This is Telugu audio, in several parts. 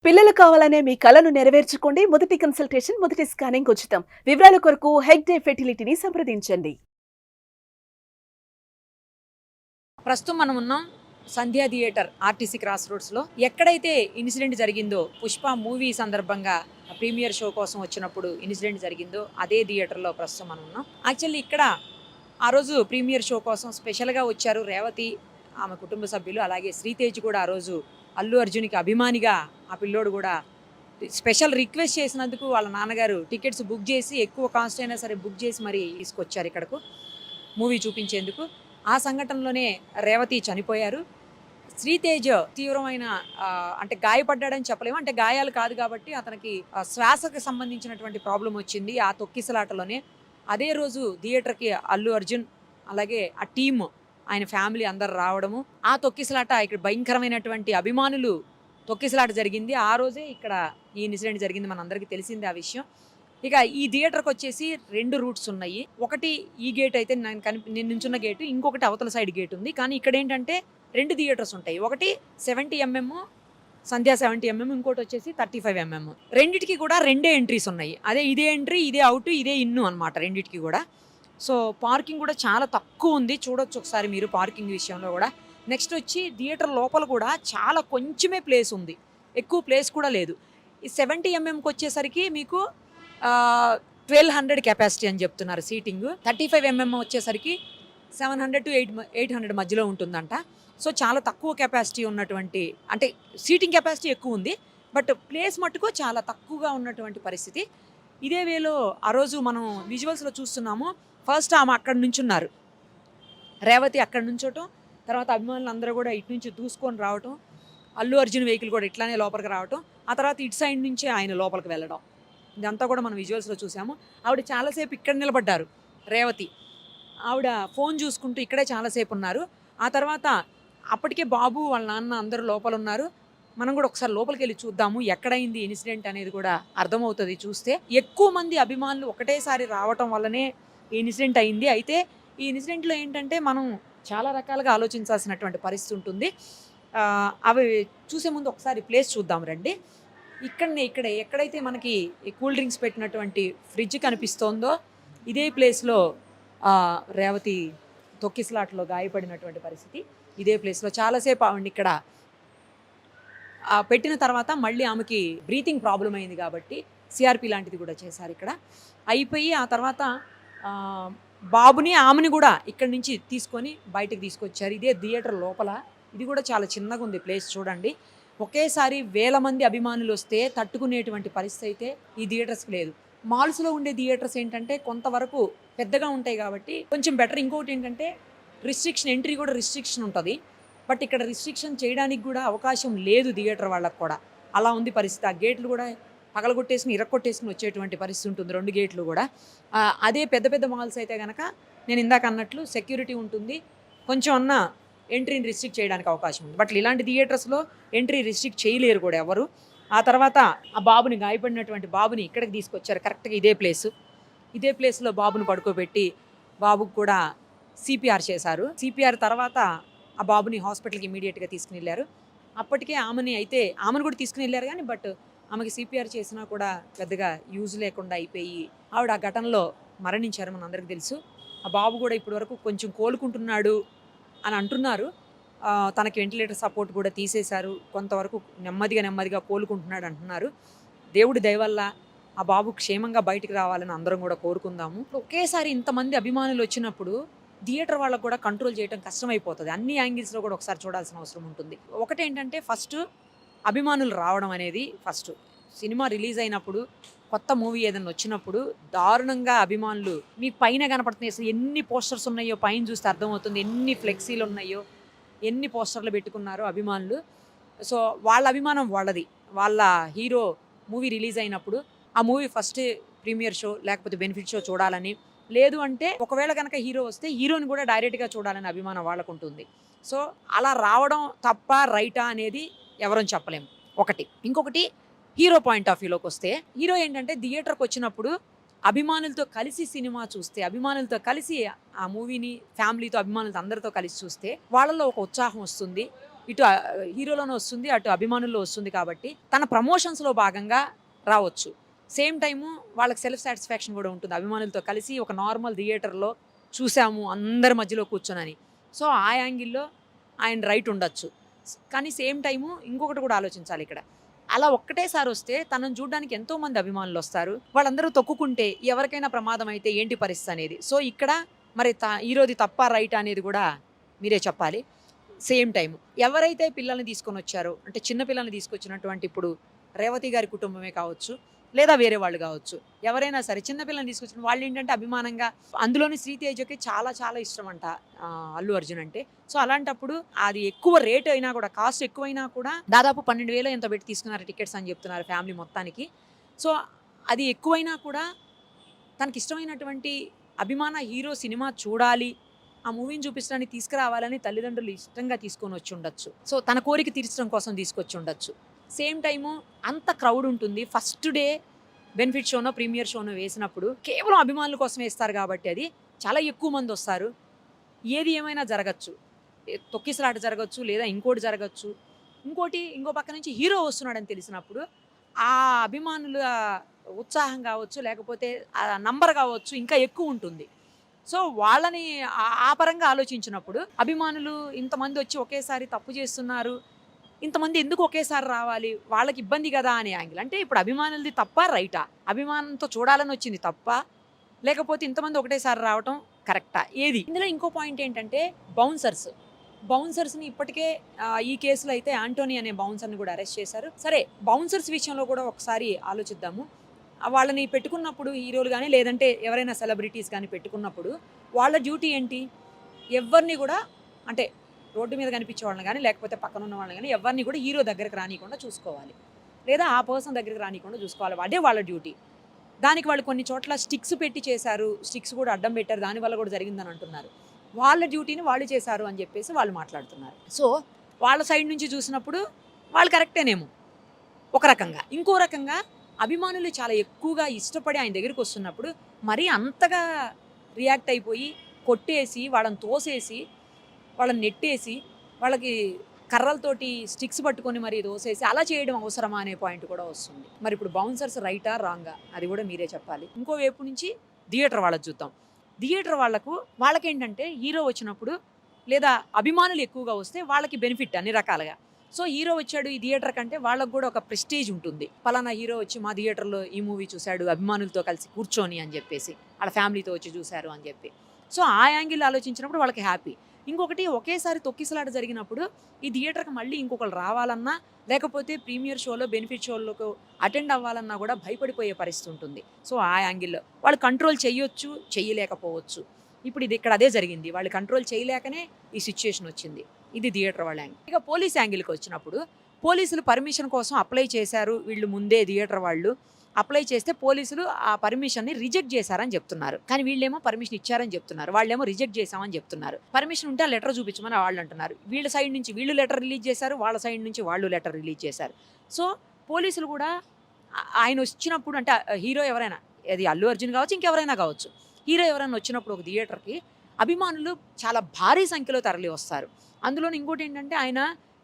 పిల్లలు కావాలనే మీ కలను నెరవేర్చుకోండి. మొదటి కన్సల్టేషన్, మొదటి స్కానింగ్ ఉచితం. వివరాల కొరకు హెగ్డే ఫెర్టిలిటీని సంప్రదించండి. ప్రస్తుతం మనం ఉన్నాం సంధ్యా థియేటర్ ఆర్టీసీ క్రాస్ రోడ్స్లో. ఎక్కడైతే ఇన్సిడెంట్ జరిగిందో, పుష్ప మూవీ సందర్భంగా ప్రీమియర్ షో కోసం వచ్చినప్పుడు ఇన్సిడెంట్ జరిగిందో అదే థియేటర్లో ప్రస్తుతం మనం ఉన్నాం. యాక్చువల్లీ ఇక్కడ ఆ రోజు ప్రీమియర్ షో కోసం స్పెషల్గా వచ్చారు రేవతి, ఆమె కుటుంబ సభ్యులు. అలాగే శ్రీతేజ్ కూడా ఆ రోజు అల్లు అర్జున్కి అభిమానిగా ఆ పిల్లోడు కూడా స్పెషల్ రిక్వెస్ట్ చేసినందుకు వాళ్ళ నాన్నగారు టికెట్స్ బుక్ చేసి, ఎక్కువ కాస్ట్ అయినా సరే బుక్ చేసి మరీ తీసుకొచ్చారు ఇక్కడకు మూవీ చూపించేందుకు. ఆ సంఘటనలోనే రేవతి చనిపోయారు. శ్రీతేజ్ తీవ్రమైన అంటే గాయపడ్డాడని చెప్పలేము, అంటే గాయాలు కాదు కాబట్టి అతనికి శ్వాసకు సంబంధించినటువంటి ప్రాబ్లం వచ్చింది ఆ తొక్కిసలాటలోనే. అదే రోజు థియేటర్కి అల్లు అర్జున్ అలాగే ఆ టీమ్, ఆయన ఫ్యామిలీ అందరు రావడము, ఆ తొక్కిసలాట ఇక్కడ భయంకరమైనటువంటి అభిమానులు తొక్కిసలాట జరిగింది. ఆ రోజే ఇక్కడ ఈ ఇన్సిడెంట్ జరిగింది, మనందరికీ తెలిసిందే ఆ విషయం. ఇక ఈ థియేటర్కి వచ్చేసి 2 రూట్స్ ఉన్నాయి. ఒకటి ఈ గేట్ అయితే నేను నించున్న గేటు, ఇంకొకటి అవతల సైడ్ గేట్ ఉంది. కానీ ఇక్కడ ఏంటంటే 2 థియేటర్స్ ఉంటాయి. ఒకటి 70mm సంధ్యా 70mm, ఇంకోటి వచ్చేసి 35mm. రెండిటికి కూడా 2 ఎంట్రీస్ ఉన్నాయి. అదే ఇదే ఎంట్రీ, ఇదే అవుట్, ఇదే ఇన్ను అనమాట రెండిటికి కూడా. సో పార్కింగ్ కూడా చాలా తక్కువ ఉంది, చూడొచ్చు ఒకసారి మీరు పార్కింగ్ విషయంలో కూడా. నెక్స్ట్ వచ్చి థియేటర్ లోపల కూడా చాలా కొంచెమే ప్లేస్ ఉంది, ఎక్కువ ప్లేస్ కూడా లేదు. ఈ 70mmకి వచ్చేసరికి మీకు 1200 కెపాసిటీ అని చెప్తున్నారు సీటింగ్. 35mm వచ్చేసరికి 700 to 800 మధ్యలో ఉంటుందంట. సో చాలా తక్కువ కెపాసిటీ ఉన్నటువంటి, అంటే సీటింగ్ కెపాసిటీ ఎక్కువ ఉంది, బట్ ప్లేస్ మట్టుకు చాలా తక్కువగా ఉన్నటువంటి పరిస్థితి. ఇదే వేలో ఆ రోజు మనం విజువల్స్లో చూస్తున్నాము. ఫస్ట్ ఆమె అక్కడ నుంచున్నారు, రేవతి అక్కడ నుంచోటం, తర్వాత అభిమానులు అందరూ కూడా ఇటు నుంచి దూసుకొని రావటం, అల్లు అర్జున్ వెహికల్ కూడా ఇట్లానే లోపలికి రావటం, ఆ తర్వాత ఇటు సైడ్ నుంచే ఆయన లోపలికి వెళ్ళడం. ఇదంతా కూడా మనం విజువల్స్లో చూసాము. ఆవిడ చాలాసేపు ఇక్కడ నిలబడ్డారు రేవతి, ఆవిడ ఫోన్ చూసుకుంటూ ఇక్కడే చాలాసేపు ఉన్నారు. ఆ తర్వాత అప్పటికే బాబు వాళ్ళ నాన్న అందరూ లోపల ఉన్నారు. మనం కూడా ఒకసారి లోపలికి వెళ్ళి చూద్దాము ఎక్కడైంది ఇన్సిడెంట్ అనేది కూడా అర్థమవుతుంది చూస్తే. ఎక్కువ మంది అభిమానులు ఒకటేసారి రావటం వల్లనే ఈ ఇన్సిడెంట్ అయింది. అయితే ఈ ఇన్సిడెంట్లో ఏంటంటే మనం చాలా రకాలుగా ఆలోచించాల్సినటువంటి పరిస్థితి ఉంటుంది. అవి చూసే ముందు ఒకసారి ప్లేస్ చూద్దాం రండి. ఇక్కడ ఎక్కడైతే మనకి కూల్ డ్రింక్స్ పెట్టినటువంటి ఫ్రిడ్జ్ కనిపిస్తోందో ఇదే ప్లేస్లో రేవతి తొక్కిసలాటలో గాయపడినటువంటి పరిస్థితి. ఇదే ప్లేస్లో చాలాసేపు ఆవిడ ఇక్కడ పెట్టిన తర్వాత మళ్ళీ ఆమెకి బ్రీతింగ్ ప్రాబ్లం అయింది కాబట్టి సిఆర్పి లాంటిది కూడా చేశారు ఇక్కడ. అయిపోయి ఆ తర్వాత బాబుని ఆమెని కూడా ఇక్కడి నుంచి తీసుకొని బయటకు తీసుకొచ్చారు. ఇదే థియేటర్ లోపల, ఇది కూడా చాలా చిన్నగా ఉంది ప్లేస్ చూడండి. ఒకేసారి 1000 మంది అభిమానులు వస్తే తట్టుకునేటువంటి పరిస్థితి అయితే ఈ థియేటర్స్కి లేదు. మాల్స్లో ఉండే థియేటర్స్ ఏంటంటే కొంతవరకు పెద్దగా ఉంటాయి కాబట్టి కొంచెం బెటర్. ఇంకొకటి ఏంటంటే రిస్ట్రిక్షన్, ఎంట్రీ కూడా రిస్ట్రిక్షన్ ఉంటుంది. బట్ ఇక్కడ రిస్ట్రిక్షన్ చేయడానికి కూడా అవకాశం లేదు థియేటర్ వాళ్ళకు కూడా. అలా ఉంది పరిస్థితి. ఆ గేట్లు కూడా పగలగొట్టేసుకుని ఇరక్కొట్టేసుకుని వచ్చేటువంటి పరిస్థితి ఉంటుంది 2 గేట్లు కూడా. అదే పెద్ద పెద్ద మాల్స్ అయితే కనుక నేను ఇందాక అన్నట్లు సెక్యూరిటీ ఉంటుంది, కొంచెం అన్న ఎంట్రీని రిస్ట్రిక్ట్ చేయడానికి అవకాశం ఉంది. బట్ ఇలాంటి థియేటర్స్లో ఎంట్రీ రిస్ట్రిక్ట్ చేయలేరు కూడా ఎవరు. ఆ తర్వాత ఆ బాబుని, గాయపడినటువంటి బాబుని ఇక్కడికి తీసుకొచ్చారు, కరెక్ట్గా ఇదే ప్లేస్లో బాబుని పడుకోబెట్టి బాబుకు కూడా సిపిఆర్ చేశారు. సిపిఆర్ తర్వాత ఆ బాబుని హాస్పిటల్కి ఇమీడియట్గా తీసుకుని వెళ్ళారు. అప్పటికే ఆమెను కూడా తీసుకుని వెళ్ళారు కానీ బట్ ఆమెకి సిపిఆర్ చేసినా కూడా పెద్దగా యూజ్ లేకుండా అయిపోయి ఆవిడ ఆ ఘటనలో మరణించారు, మన అందరికీ తెలుసు. ఆ బాబు కూడా ఇప్పటివరకు కొంచెం కోలుకుంటున్నాడు అని అంటున్నారు. తనకి వెంటిలేటర్ సపోర్ట్ కూడా తీసేశారు, కొంతవరకు నెమ్మదిగా కోలుకుంటున్నాడు అంటున్నారు. దేవుడి దయ వల్ల ఆ బాబు క్షేమంగా బయటికి రావాలని అందరం కూడా కోరుకుందాము. ఒకేసారి ఇంతమంది అభిమానులు వచ్చినప్పుడు థియేటర్ వాళ్ళకు కూడా కంట్రోల్ చేయడం కష్టమైపోతుంది. అన్ని యాంగిల్స్లో కూడా ఒకసారి చూడాల్సిన అవసరం ఉంటుంది. ఒకటేంటంటే ఫస్ట్ అభిమానులు రావడం అనేది ఫస్ట్. సినిమా రిలీజ్ అయినప్పుడు, కొత్త మూవీ ఏదైనా వచ్చినప్పుడు దారుణంగా అభిమానులు మీకు పైన కనపడుతున్నాయి. అసలు ఎన్ని పోస్టర్స్ ఉన్నాయో పైన చూస్తే అర్థమవుతుంది, ఎన్ని ఫ్లెక్సీలు ఉన్నాయో, ఎన్ని పోస్టర్లు పెట్టుకున్నారో అభిమానులు. సో వాళ్ళ అభిమానం వాళ్ళది. వాళ్ళ హీరో మూవీ రిలీజ్ అయినప్పుడు ఆ మూవీ ఫస్ట్ ప్రీమియర్ షో లేకపోతే బెనిఫిట్ షో చూడాలని, లేదు అంటే ఒకవేళ కనుక హీరో వస్తే హీరోని కూడా డైరెక్ట్గా చూడాలని అభిమానం వాళ్ళకు ఉంటుంది. సో అలా రావడం తప్ప రైటా అనేది ఎవరని చెప్పలేము ఒకటి. ఇంకొకటి హీరో పాయింట్ ఆఫ్ వ్యూలోకి వస్తే, హీరో ఏంటంటే థియేటర్కి వచ్చినప్పుడు అభిమానులతో కలిసి సినిమా చూస్తే, అభిమానులతో కలిసి ఆ మూవీని ఫ్యామిలీతో అభిమానులతో అందరితో కలిసి చూస్తే వాళ్ళలో ఒక ఉత్సాహం వస్తుంది, ఇటు హీరోలోనే వస్తుంది, అటు అభిమానుల్లో వస్తుంది కాబట్టి తన ప్రమోషన్స్లో భాగంగా రావచ్చు. సేమ్ టైము వాళ్ళకి సెల్ఫ్ సాటిస్ఫాక్షన్ కూడా ఉంటుంది, అభిమానులతో కలిసి ఒక నార్మల్ థియేటర్లో చూసాము అందరి మధ్యలో కూర్చొనని. సో ఆ యాంగిల్లో ఆయన రైట్ ఉండొచ్చు. కానీ సేమ్ టైము ఇంకొకటి కూడా ఆలోచించాలి ఇక్కడ. అలా ఒక్కటేసారి వస్తే తనను చూడడానికి ఎంతోమంది అభిమానులు వస్తారు, వాళ్ళందరూ తొక్కుకుంటే ఎవరికైనా ప్రమాదం అయితే ఏంటి పరిస్థితి అనేది. సో ఇక్కడ మరి హీరోది తప్ప రైట్ అనేది కూడా మీరే చెప్పాలి. సేమ్ టైం ఎవరైతే పిల్లల్ని తీసుకొని వచ్చారో, అంటే చిన్న పిల్లల్ని తీసుకొచ్చినటువంటి ఇప్పుడు రేవతి గారి కుటుంబమే కావచ్చు, లేదా వేరే వాళ్ళు కావచ్చు, ఎవరైనా సరే చిన్న పిల్లల్ని తీసుకొచ్చిన వాళ్ళు ఏంటంటే అభిమానంగా, అందులోని శ్రీతేజకి చాలా చాలా ఇష్టం అంట అల్లు అర్జున్ అంటే. సో అలాంటప్పుడు అది ఎక్కువ రేట్ అయినా కూడా, కాస్ట్ ఎక్కువైనా కూడా, దాదాపు 12,000 ఎంత పెట్టి తీసుకున్నారు టికెట్స్ అని చెప్తున్నారు ఫ్యామిలీ మొత్తానికి. సో అది ఎక్కువైనా కూడా తనకి ఇష్టమైనటువంటి అభిమాన హీరో సినిమా చూడాలి, ఆ మూవీని చూపించడానికి తీసుకురావాలని తల్లిదండ్రులు ఇష్టంగా తీసుకొని వచ్చి ఉండొచ్చు. సో తన కోరిక తీర్చడం కోసం తీసుకొచ్చి ఉండొచ్చు. సేమ్ టైము అంత క్రౌడ్ ఉంటుంది. ఫస్ట్ డే బెనిఫిట్ షోనో ప్రీమియర్ షోనో వేసినప్పుడు కేవలం అభిమానుల కోసం వేస్తారు కాబట్టి అది చాలా ఎక్కువ మంది వస్తారు. ఏది ఏమైనా జరగచ్చు, తొక్కిసలాట జరగచ్చు, లేదా ఇంకోటి జరగచ్చు. ఇంకో పక్క నుంచి హీరో వస్తున్నాడని తెలిసినప్పుడు ఆ అభిమానుల ఉత్సాహం కావచ్చు, లేకపోతే ఆ నంబర్ కావచ్చు ఇంకా ఎక్కువ ఉంటుంది. సో వాళ్ళని ఆ పరంగా ఆలోచించినప్పుడు అభిమానులు ఇంతమంది వచ్చి ఒకేసారి తప్పు చేస్తున్నారు, ఇంతమంది ఎందుకు ఒకేసారి రావాలి, వాళ్ళకి ఇబ్బంది కదా అనే యాంగిల్. అంటే ఇప్పుడు అభిమానులది తప్ప రైటా, అభిమానంతో చూడాలని వచ్చింది తప్ప, లేకపోతే ఇంతమంది ఒకటేసారి రావటం కరెక్టా, ఏది? ఇందులో ఇంకో పాయింట్ ఏంటంటే బౌన్సర్స్ని ఇప్పటికే ఈ కేసులో అయితే యాంటోనీ అనే బౌన్సర్ని కూడా అరెస్ట్ చేశారు. సరే, బౌన్సర్స్ విషయంలో కూడా ఒకసారి ఆలోచిద్దాము. వాళ్ళని పెట్టుకున్నప్పుడు హీరోలు కానీ లేదంటే ఎవరైనా సెలబ్రిటీస్ కానీ పెట్టుకున్నప్పుడు వాళ్ళ డ్యూటీ ఏంటి? ఎవరిని కూడా, అంటే రోడ్డు మీద కనిపించే వాళ్ళని కానీ లేకపోతే పక్కన ఉన్న వాళ్ళని కానీ ఎవరిని కూడా హీరో దగ్గరికి రానియకుండా చూసుకోవాలి, లేదా ఆ పర్సన్ దగ్గరికి రానియకుండా చూసుకోవాలి. అదే వాళ్ళ డ్యూటీ. దానికి వాళ్ళు కొన్ని చోట్ల స్టిక్స్ పెట్టి చేశారు, స్టిక్స్ కూడా అడ్డం పెట్టారు, దానివల్ల కూడా జరిగిందని అంటున్నారు. వాళ్ళ డ్యూటీని వాళ్ళు చేశారు అని చెప్పేసి వాళ్ళు మాట్లాడుతున్నారు. సో వాళ్ళ సైడ్ నుంచి చూసినప్పుడు వాళ్ళు కరెక్టేనేమో ఒక రకంగా. ఇంకో రకంగా అభిమానులు చాలా ఎక్కువగా ఇష్టపడి ఆయన దగ్గరికి వస్తున్నప్పుడు మరీ అంతగా రియాక్ట్ అయిపోయి కొట్టేసి, వాళ్ళని తోసేసి, వాళ్ళని నెట్టేసి, వాళ్ళకి కర్రలతోటి స్టిక్స్ పట్టుకొని మరి తోసేసి అలా చేయడం అవసరమా అనే పాయింట్ కూడా వస్తుంది. మరి ఇప్పుడు బౌన్సర్స్ రైటా రాంగా అది కూడా మీరే చెప్పాలి. ఇంకో వైపు నుంచి థియేటర్ వాళ్ళకి చూద్దాం. థియేటర్ వాళ్ళకేంటంటే హీరో వచ్చినప్పుడు లేదా అభిమానులు ఎక్కువగా వస్తే వాళ్ళకి బెనిఫిట్ అన్ని రకాలుగా. సో హీరో వచ్చాడు ఈ థియేటర్ కంటే వాళ్ళకు కూడా ఒక ప్రెస్టేజ్ ఉంటుంది. పలానా హీరో వచ్చి మా థియేటర్లో ఈ మూవీ చూశాడు అభిమానులతో కలిసి కూర్చొని అని చెప్పేసి, వాళ్ళ ఫ్యామిలీతో వచ్చి చూశారు అని చెప్పి. సో ఆ యాంగిల్ ఆలోచించినప్పుడు వాళ్ళకి హ్యాపీ. ఇంకొకటి, ఒకేసారి తొక్కిసలాట జరిగినప్పుడు ఈ థియేటర్కి మళ్ళీ ఇంకొకరు రావాలన్నా, లేకపోతే ప్రీమియర్ షోలో బెనిఫిట్ షోలకు అటెండ్ అవ్వాలన్నా కూడా భయపడిపోయే పరిస్థితి ఉంటుంది. సో ఆ యాంగిల్లో వాళ్ళు కంట్రోల్ చేయొచ్చు, చేయలేకపోవచ్చు. ఇప్పుడు ఇక్కడ అదే జరిగింది. వాళ్ళు కంట్రోల్ చేయలేకనే ఈ సిచ్యుయేషన్ వచ్చింది. ఇది థియేటర్ వాళ్ళ యాంగిల్. ఇక పోలీస్ యాంగిల్కి వచ్చినప్పుడు పోలీసులు పర్మిషన్ కోసం అప్లై చేశారు. వీళ్ళు ముందే థియేటర్ వాళ్ళు అప్లై చేస్తే పోలీసులు ఆ పర్మిషన్ని రిజెక్ట్ చేశారని చెప్తున్నారు. కానీ వీళ్ళేమో పర్మిషన్ ఇచ్చారని చెప్తున్నారు, వాళ్ళేమో రిజెక్ట్ చేశామని చెప్తున్నారు. పర్మిషన్ ఉంటే ఆ లెటర్ చూపించమని వాళ్ళు అంటున్నారు. వీళ్ళ సైడ్ నుంచి వీళ్ళు లెటర్ రిలీజ్ చేశారు, వాళ్ళ సైడ్ నుంచి వాళ్ళు లెటర్ రిలీజ్ చేశారు. సో పోలీసులు కూడా ఆయన వచ్చినప్పుడు, అంటే హీరో ఎవరైనా, అది అల్లు అర్జున్ కావచ్చు, ఇంకెవరైనా కావచ్చు, హీరో ఎవరైనా వచ్చినప్పుడు ఒక థియేటర్కి అభిమానులు చాలా భారీ సంఖ్యలో తరలి వస్తారు. అందులో ఇంకోటి ఏంటంటే ఆయన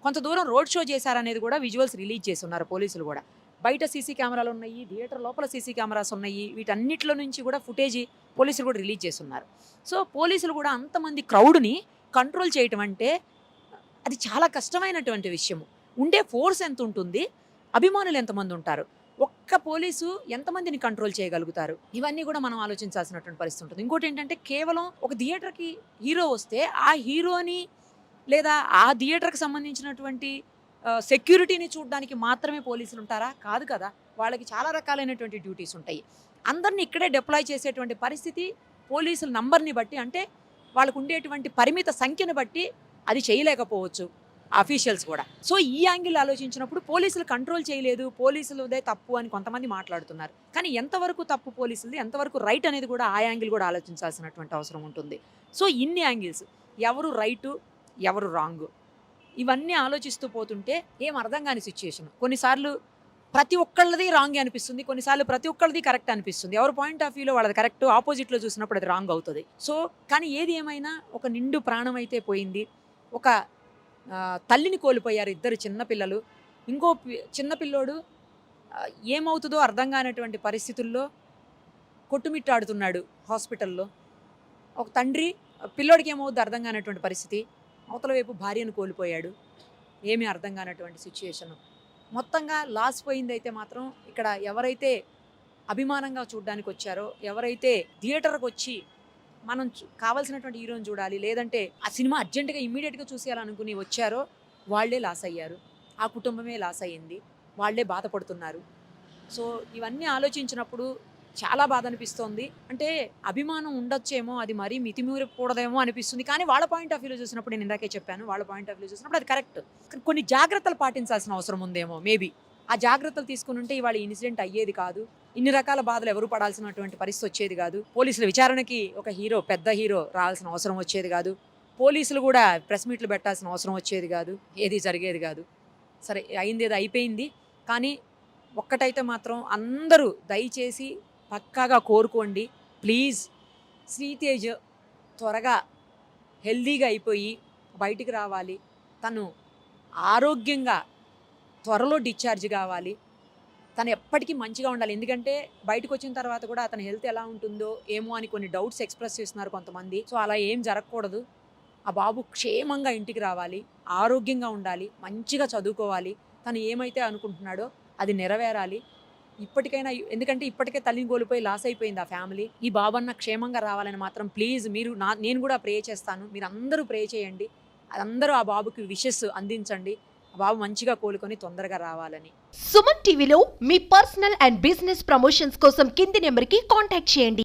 కొంత దూరం రోడ్ షో చేశారనేది కూడా విజువల్స్ రిలీజ్ చేసి ఉన్నారు పోలీసులు కూడా. బయట సీసీ కెమెరాలు ఉన్నాయి, థియేటర్ లోపల సీసీ కెమెరాస్ ఉన్నాయి, వీటన్నిటిలో నుంచి కూడా ఫుటేజీ పోలీసులు కూడా రిలీజ్ చేస్తున్నారు. సో పోలీసులు కూడా అంతమంది క్రౌడ్ని కంట్రోల్ చేయటం అంటే అది చాలా కష్టమైనటువంటి విషయము. ఉండే ఫోర్స్ ఎంత ఉంటుంది, అభిమానులు ఎంతమంది ఉంటారు, ఒక్క పోలీసు ఎంతమందిని కంట్రోల్ చేయగలుగుతారు, ఇవన్నీ కూడా మనం ఆలోచించాల్సినటువంటి పరిస్థితి ఉంటుంది. ఇంకోటి ఏంటంటే కేవలం ఒక థియేటర్కి హీరో వస్తే ఆ హీరోని లేదా ఆ థియేటర్కి సంబంధించినటువంటి సెక్యూరిటీని చూడడానికి మాత్రమే పోలీసులు ఉంటారా? కాదు కదా. వాళ్ళకి చాలా రకాలైనటువంటి డ్యూటీస్ ఉంటాయి. అందరినీ ఇక్కడే డిప్లాయ్ చేసేటువంటి పరిస్థితి పోలీసుల నంబర్ని బట్టి, అంటే వాళ్ళకు ఉండేటువంటి పరిమిత సంఖ్యను బట్టి అది చేయలేకపోవచ్చు అఫీషియల్స్ కూడా. సో ఈ యాంగిల్ ఆలోచించినప్పుడు పోలీసులు కంట్రోల్ చేయలేదు, పోలీసులదే తప్పు అని కొంతమంది మాట్లాడుతున్నారు. కానీ ఎంతవరకు తప్పు పోలీసులది, ఎంతవరకు రైట్ అనేది కూడా ఆ యాంగిల్ కూడా ఆలోచించాల్సినటువంటి అవసరం ఉంటుంది. సో ఇన్ని యాంగిల్స్, ఎవరు రైటు ఎవరు రాంగు, ఇవన్నీ ఆలోచిస్తూ పోతుంటే ఏం అర్థం కాని సిచ్యుయేషన్. కొన్నిసార్లు ప్రతి ఒక్కళ్ళది రాంగ్ అనిపిస్తుంది, కొన్నిసార్లు ప్రతి ఒక్కళ్ళది కరెక్ట్ అనిపిస్తుంది. ఎవరి పాయింట్ ఆఫ్ వ్యూలో వాళ్ళది కరెక్ట్, ఆపోజిట్లో చూసినప్పుడు అది రాంగ్ అవుతుంది. సో కానీ ఏది ఏమైనా ఒక నిండు ప్రాణం అయితే పోయింది, ఒక తల్లిని కోల్పోయారు ఇద్దరు చిన్నపిల్లలు. ఇంకో చిన్నపిల్లోడు ఏమవుతుందో అర్థం కానటువంటి పరిస్థితుల్లో కొట్టుమిట్టాడుతున్నాడు హాస్పిటల్లో. ఒక తండ్రి పిల్లోడికి ఏమవుద్దో అర్థం కానటువంటి పరిస్థితి, అవతల వైపు భార్యను కోల్పోయాడు. ఏమీ అర్థం కానటువంటి సిచ్యుయేషను. మొత్తంగా లాస్ పోయిందైతే మాత్రం ఇక్కడ ఎవరైతే అభిమానంగా చూడడానికి వచ్చారో, ఎవరైతే థియేటర్కి వచ్చి మనం కావాల్సినటువంటి హీరోని చూడాలి, లేదంటే ఆ సినిమా అర్జెంటుగా ఇమ్మీడియట్గా చూసేయాలనుకుని వచ్చారో వాళ్ళే లాస్ అయ్యారు. ఆ కుటుంబమే లాస్ అయ్యింది, వాళ్ళే బాధపడుతున్నారు. సో ఇవన్నీ ఆలోచించినప్పుడు చాలా బాధ అనిపిస్తోంది. అంటే అభిమానం ఉండొచ్చేమో, అది మరీ మితిమీరకూడదేమో అనిపిస్తుంది. కానీ వాళ్ళ పాయింట్ ఆఫ్ వ్యూలో చూసినప్పుడు, నేను ఇందాకే చెప్పాను, వాళ్ళ పాయింట్ ఆఫ్ వ్యూలో చూసినప్పుడు అది కరెక్ట్. కొన్ని జాగ్రత్తలు పాటించాల్సిన అవసరం ఉందేమో మేబీ. ఆ జాగ్రత్తలు తీసుకుని ఉంటే ఇవాళ ఇన్సిడెంట్ అయ్యేది కాదు, ఇన్ని రకాల బాధలు ఎవరు పడాల్సినటువంటి పరిస్థితి వచ్చేది కాదు, పోలీసుల విచారణకి ఒక హీరో, పెద్ద హీరో రావాల్సిన అవసరం వచ్చేది కాదు, పోలీసులు కూడా ప్రెస్ మీట్లు పెట్టాల్సిన అవసరం వచ్చేది కాదు, ఏది జరిగేది కాదు. సరే అయింది ఏదో అయిపోయింది. కానీ ఒక్కటైతే మాత్రం అందరూ దయచేసి పక్కాగా కోరుకోండి ప్లీజ్, శ్రీతేజ్ త్వరగా హెల్దీగా అయిపోయి బయటికి రావాలి, తను ఆరోగ్యంగా త్వరలో డిశ్చార్జ్ కావాలి, తను ఎప్పటికీ మంచిగా ఉండాలి. ఎందుకంటే బయటకు వచ్చిన తర్వాత కూడా అతని హెల్త్ ఎలా ఉంటుందో ఏమో అని కొన్ని డౌట్స్ ఎక్స్ప్రెస్ చేస్తున్నారు కొంతమంది. సో అలా ఏం జరగకూడదు. ఆ బాబు క్షేమంగా ఇంటికి రావాలి, ఆరోగ్యంగా ఉండాలి, మంచిగా చదువుకోవాలి, తను ఏమైతే అనుకుంటున్నాడో అది నెరవేరాలి ఇప్పటికైనా. ఎందుకంటే ఇప్పటికే తల్లిని కోల్పోయి లాస్ అయిపోయింది ఆ ఫ్యామిలీ. ఈ బాబు అన్న క్షేమంగా రావాలని మాత్రం ప్లీజ్ మీరు నేను కూడా ప్రే చేస్తాను, మీరు అందరూ ప్రే చేయండి, అందరూ ఆ బాబుకి విషెస్ అందించండి, ఆ బాబు మంచిగా కోలుకొని తొందరగా రావాలని. సుమన్ టీవీలో మీ పర్సనల్ అండ్ బిజినెస్ ప్రమోషన్స్ కోసం కింది నెంబర్కి కాంటాక్ట్ చేయండి.